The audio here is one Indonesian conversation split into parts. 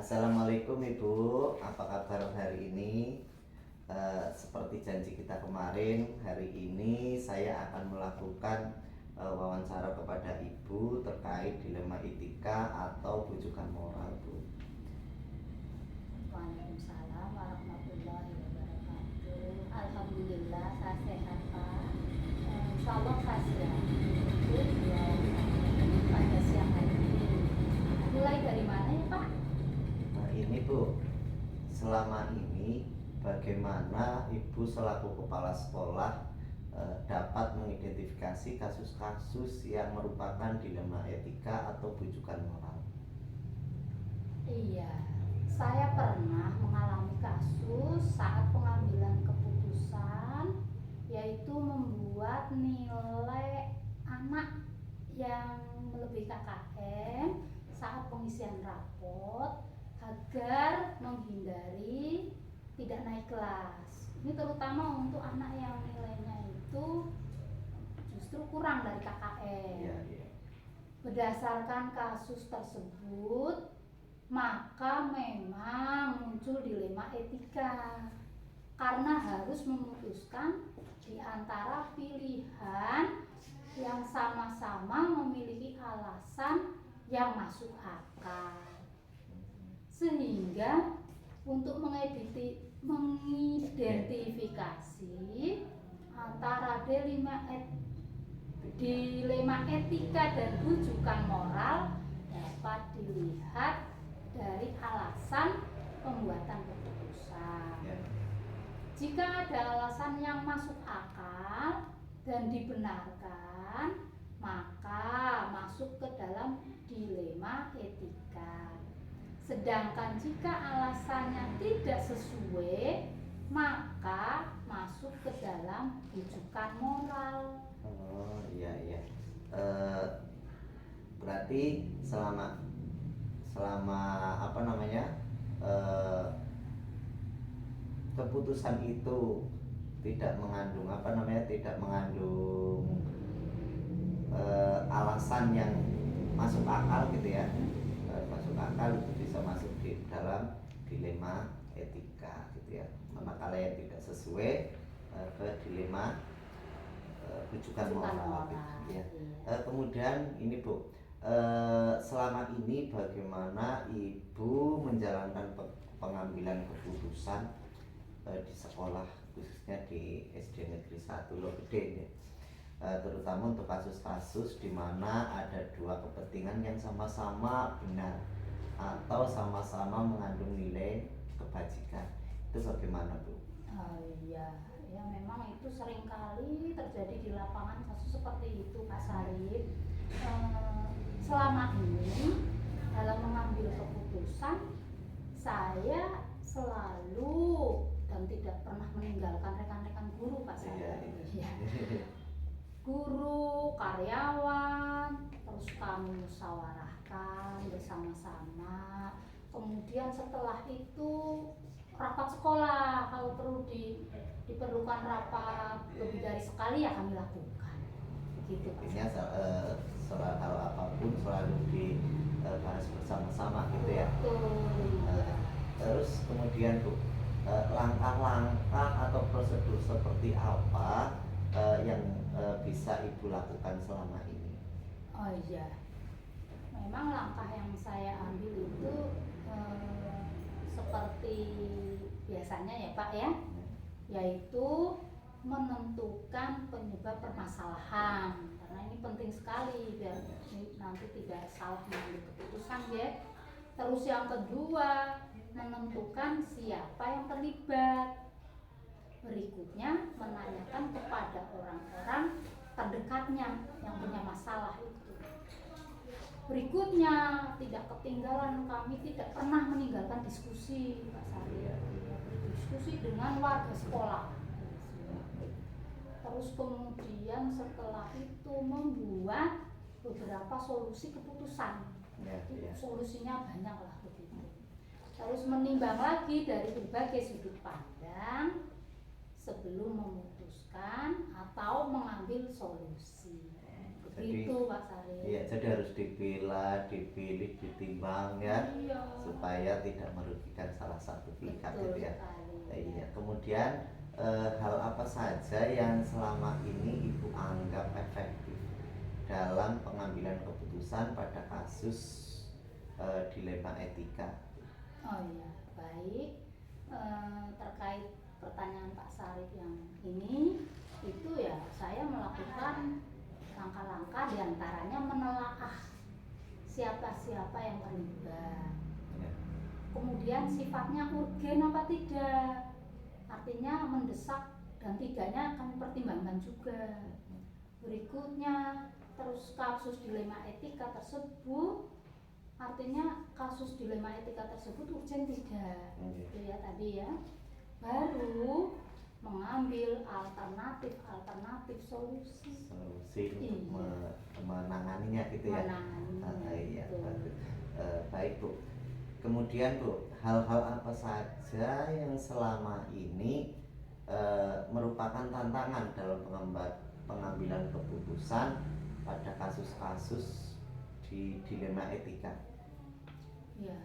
Assalamualaikum Ibu, apa kabar hari ini? Seperti janji kita kemarin, hari ini saya akan melakukan wawancara kepada Ibu terkait dilema etika atau bujukan moral, Bu. Waalaikumsalam warahmatullahi wabarakatuh. Alhamdulillah saya sehat Pak. Insya Allah saya siap untuk pada siang hari ini. Mulai dari mana ya Pak? Nah ini Bu, selama ini bagaimana Ibu selaku kepala sekolah dapat mengidentifikasi kasus-kasus yang merupakan dilema etika atau bujukan moral? Iya, saya pernah mengalami kasus saat pengambilan keputusan, yaitu membuat nilai anak yang melebihi KKM saat pengisian raport agar menghindari tidak naik kelas. Ini terutama untuk anak yang nilainya itu justru kurang dari KKM. Iya. Berdasarkan kasus tersebut, maka memang muncul dilema etika karena harus memutuskan di antara pilihan yang sama-sama memiliki alasan yang masuk akal, sehingga untuk mengidentifikasi antara dilema etika dan bujukan moral dapat dilihat dari alasan pembuatan keputusan. Jika ada alasan yang masuk akal dan dibenarkan, maka masuk ke dalam dilema etika. Sedangkan jika alasannya tidak sesuai, maka masuk ke dalam bujukan moral. Oh iya. Berarti selama keputusan itu tidak mengandung alasan yang masuk akal gitu ya, masuk akal itu bisa masuk di dalam dilema etika gitu ya. Manakala yang tidak sesuai ke dilema bujukan moral gitu ya. Kemudian ini Bu, selama ini bagaimana Ibu menjalankan pengambilan keputusan di sekolah, khususnya di SD Negeri 1 Logede ya. Terutama untuk kasus-kasus di mana ada dua kepentingan yang sama-sama benar atau sama-sama mengandung nilai kebajikan. Itu bagaimana Bu? Iya, ya memang itu seringkali terjadi di lapangan kasus seperti itu Pak Sarif. Selama ini dalam mengambil keputusan, saya selalu dan tidak pernah meninggalkan rekan-rekan guru Pak Sarif. Iya. Guru, karyawan, terus kami musyawarahkan bersama-sama. Kemudian setelah itu rapat sekolah, kalau perlu diperlukan rapat lebih dari sekali ya kami lakukan. Begitu Pak. Intinya soal hal apapun selalu dibahas bersama-sama gitu ya. Terus kemudian Bu, langkah-langkah atau prosedur seperti apa yang bisa Ibu lakukan selama ini? Oh iya, memang langkah yang saya ambil itu seperti biasanya ya Pak ya, yaitu menentukan penyebab permasalahan, karena ini penting sekali biar nanti tidak salah mengambil keputusan ya. Terus yang kedua, menentukan siapa yang terlibat. Berikutnya, menanyakan kepada orang-orang terdekatnya yang punya masalah itu. Berikutnya, tidak ketinggalan, kami tidak pernah meninggalkan diskusi Pak Sari. Diskusi dengan warga sekolah. Terus kemudian setelah itu membuat beberapa solusi keputusan. Solusinya banyak lah begitu. Terus menimbang lagi dari berbagai sudut pandang sebelum memutuskan atau mengambil solusi. Jadi Gitu Pak Sarip. iya, jadi harus dipilah, dipilih, ditimbang ya, Iya. supaya tidak merugikan salah satu pihak Betul gitu ya. sekali. Iya, kemudian hal apa saja yang selama ini Ibu anggap efektif dalam pengambilan keputusan pada kasus dilema etika? Oh iya, baik. Terkait pertanyaan Pak Sarip yang ini, itu ya saya melakukan langkah-langkah diantaranya menelaah siapa-siapa yang terlibat. Ya. Kemudian sifatnya urgen apa tidak, artinya mendesak dan tidaknya kami pertimbangkan juga. Berikutnya, terus kasus dilema etika tersebut, artinya kasus dilema etika tersebut urgen tidak, itu ya tadi ya. Baru mengambil alternatif solusi untuk menanganinya gitu ya. Iya, gitu. bagus. Baik Bu. Kemudian Bu, hal-hal apa saja yang selama ini merupakan tantangan dalam pengambilan keputusan pada kasus-kasus di dilema etika? Ya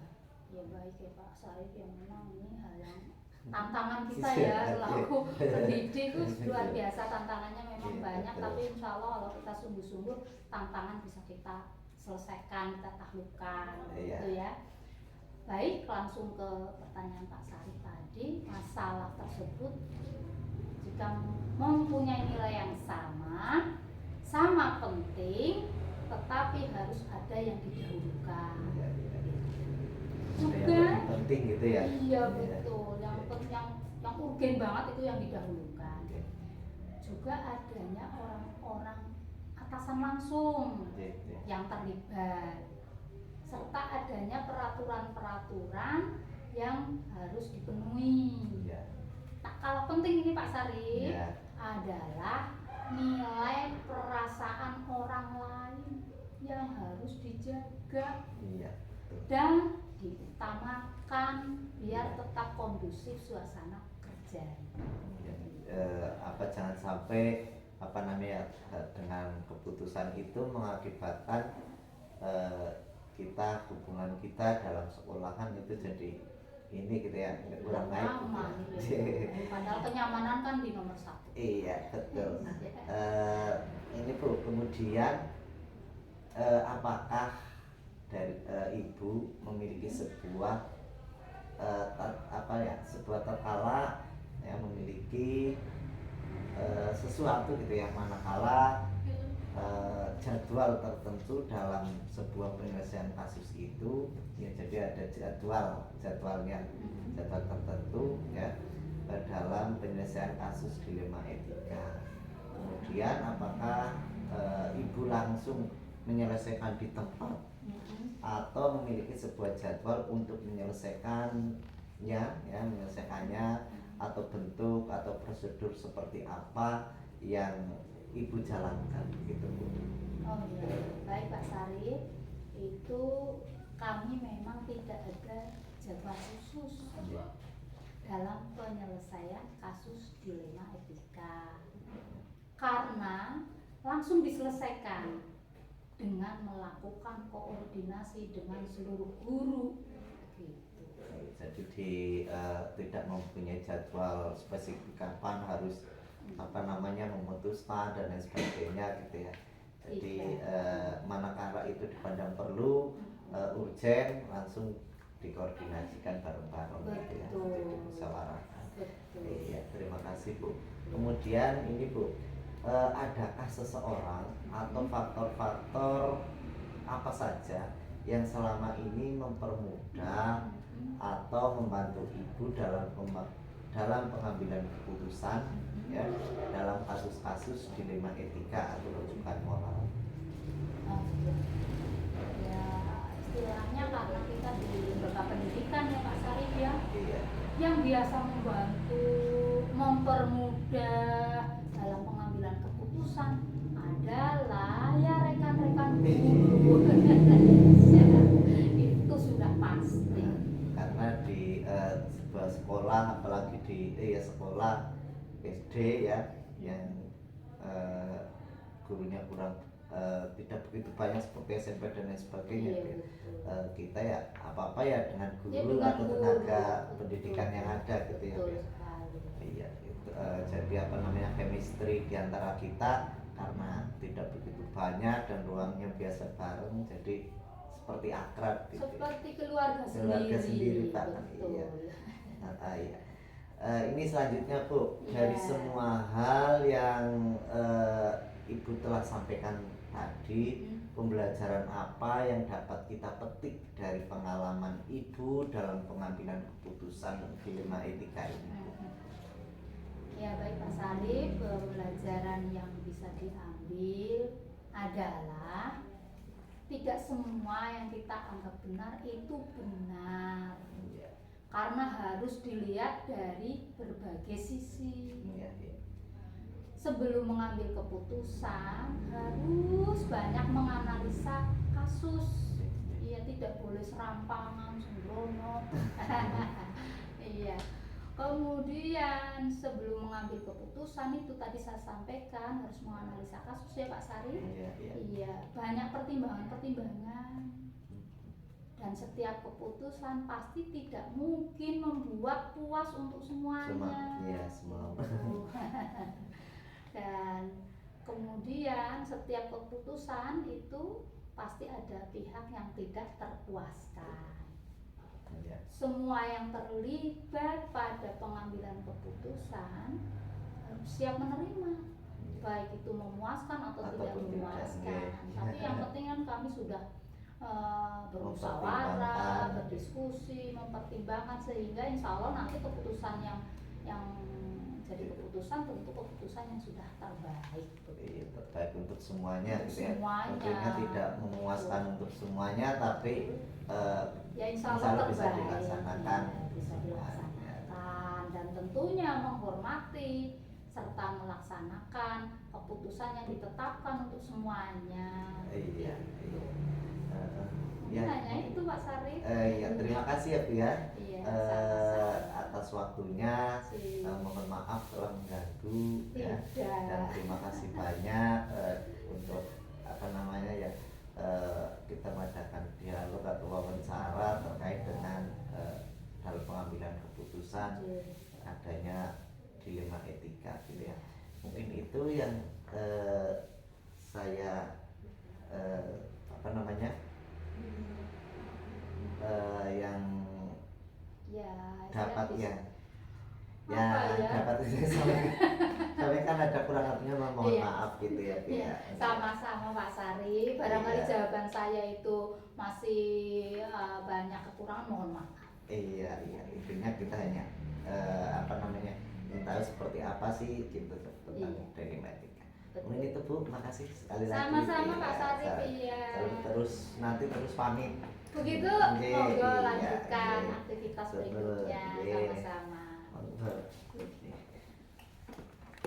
baik ya Pak Sarip, yang memang ini hal yang tantangan kita ya selaku pendidik itu luar biasa, tantangannya memang banyak, tapi insya Allah kalau kita sungguh-sungguh tantangan bisa kita selesaikan, kita taklukkan gitu ya. Baik, langsung ke pertanyaan Pak Sarip tadi. Masalah tersebut jika mempunyai nilai yang sama penting, tetapi harus ada yang didahulukan juga. Yang penting gitu ya. Iya betul, yang urgen banget itu yang didahulukan. Juga adanya orang-orang atasan langsung yang terlibat, serta adanya peraturan-peraturan yang harus dipenuhi. Tak kalah penting ini Pak Sarip adalah nilai perasaan orang lain yang harus dijaga dan diutamakan biar tetap kondusif suasana kerja. Jangan sampai dengan keputusan itu mengakibatkan hubungan kita dalam sekolahan itu jadi ini gitu ya, kurang baik. Padahal kenyamanan kan di nomor 1. Iya betul. Ini Bu, kemudian apakah dari Ibu memiliki sebuah sebuah tatkala ya, memiliki sesuatu gitu yang manakala jadwal tertentu dalam sebuah penyelesaian kasus itu ya, jadi ada jadwal tertentu ya dalam penyelesaian kasus dilema etika. Kemudian apakah Ibu langsung menyelesaikan di tempat atau memiliki sebuah jadwal untuk menyelesaikannya atau bentuk atau prosedur seperti apa yang Ibu jalankan gitu Bu? Oh iya, baik Pak Sarip, itu kami memang tidak ada jadwal khusus dalam penyelesaian kasus dilema etika, karena langsung diselesaikan dengan melakukan koordinasi dengan seluruh guru gitu. Jadi tidak mempunyai jadwal spesifik kapan harus memutuskan dan lain sebagainya gitu ya. Jadi manakala itu dipandang perlu urgen, langsung dikoordinasikan bareng-bareng gitu ya, jadi musyawarahkan. Iya, terima kasih Bu. Kemudian ini Bu, adakah seseorang atau faktor-faktor apa saja yang selama ini mempermudah atau membantu Ibu dalam pengambilan keputusan ya, dalam kasus-kasus dilema etika atau rujukan moral? Ya, istilahnya karena kita di lembaga pendidikan ya Pak Sarip ya, yang biasa membantu, mempermudah dalam pengambilan keputusan adalah ya rekan-rekan guru. Itu sudah pasti. Karena di sebuah sekolah, apalagi di sekolah SD ya, yang gurunya kurang tidak begitu banyak seperti SMP dan lain sebagainya. Iya, gitu. betul. Kita ya apa-apa ya dengan Ya, guru dengan atau guru, tenaga betul. pendidikan yang ada gitu ya. Betul Biar. sekali. Iya, gitu. Jadi apa namanya chemistry di antara kita karena tidak begitu banyak dan ruangnya biasa bareng, jadi seperti akrab gitu. Seperti keluarga Keluarga sendiri, Pak. betul. Iya. Iya. Ini selanjutnya Bu, Iya. dari semua hal yang Ibu telah sampaikan tadi, pembelajaran apa yang dapat kita petik dari pengalaman Ibu dalam pengambilan keputusan dilema etika ini? Ya baik Pak Sarif, pembelajaran yang bisa diambil adalah tidak semua yang kita anggap benar itu benar, Iya. karena harus dilihat dari berbagai sisi. Iya. Sebelum mengambil keputusan harus banyak menganalisa kasus. Iya, tidak boleh serampangan, sembrono. Iya. Kemudian sebelum mengambil keputusan itu tadi saya sampaikan harus menganalisa kasus ya Pak Sari. Iya, banyak pertimbangan-pertimbangan. Dan setiap keputusan pasti tidak mungkin membuat puas untuk semuanya. Iya, semua. Dan kemudian setiap keputusan itu pasti ada pihak yang tidak terpuaskan. Iya. Semua yang terlibat pada pengambilan keputusan harus siap menerima, baik itu memuaskan atau tidak Ataupun tidak, memuaskan. iya. Tapi yang penting kan kami sudah bermusyawarah, berdiskusi, mempertimbangkan sehingga insya Allah nanti keputusan yang jadi keputusan tentu keputusan yang sudah terbaik. Iya, terbaik untuk semuanya Untuk gitu ya. semuanya. Tentunya tidak memuaskan untuk semuanya, tapi ya insya Allah bisa terbaik, dilaksanakan. ya, bisa dilaksanakan dan tentunya menghormati serta melaksanakan keputusan yang ditetapkan untuk semuanya. Iya. Mungkin hanya itu Pak Sarif. Ya, terima kasih ya Bu ya. Iya, sama-sama. Atas waktunya. Iya. Mohon maaf telah mengganggu ya. Tidak. Dan terima kasih banyak untuk apa namanya ya, kita mengadakan dialog atau wawancara terkait dengan dalam pengambilan keputusan adanya dilema etika gitu ya. Mungkin itu yang saya apa namanya yang Ya, dapat saya dapat saya sampaikan ada kurang lebihnya, mohon Iya. maaf gitu ya Bu ya. Sama-sama Pak Sari, barangkali Iya. jawaban saya itu masih banyak kekurangan, mohon maaf. Iya, intinya kita hanya apa namanya ingin tahu seperti apa sih gitu tentang Iya. dilema etika. Betul. Mungkin itu Bu, makasih sekali lagi. Sama-sama Pak Iya, Sarif, iya. nanti terus pamit. Begitu, Oke, monggo iya, lanjutkan iya. aktivitas Betul, berikutnya iya. sama-sama. Monggo.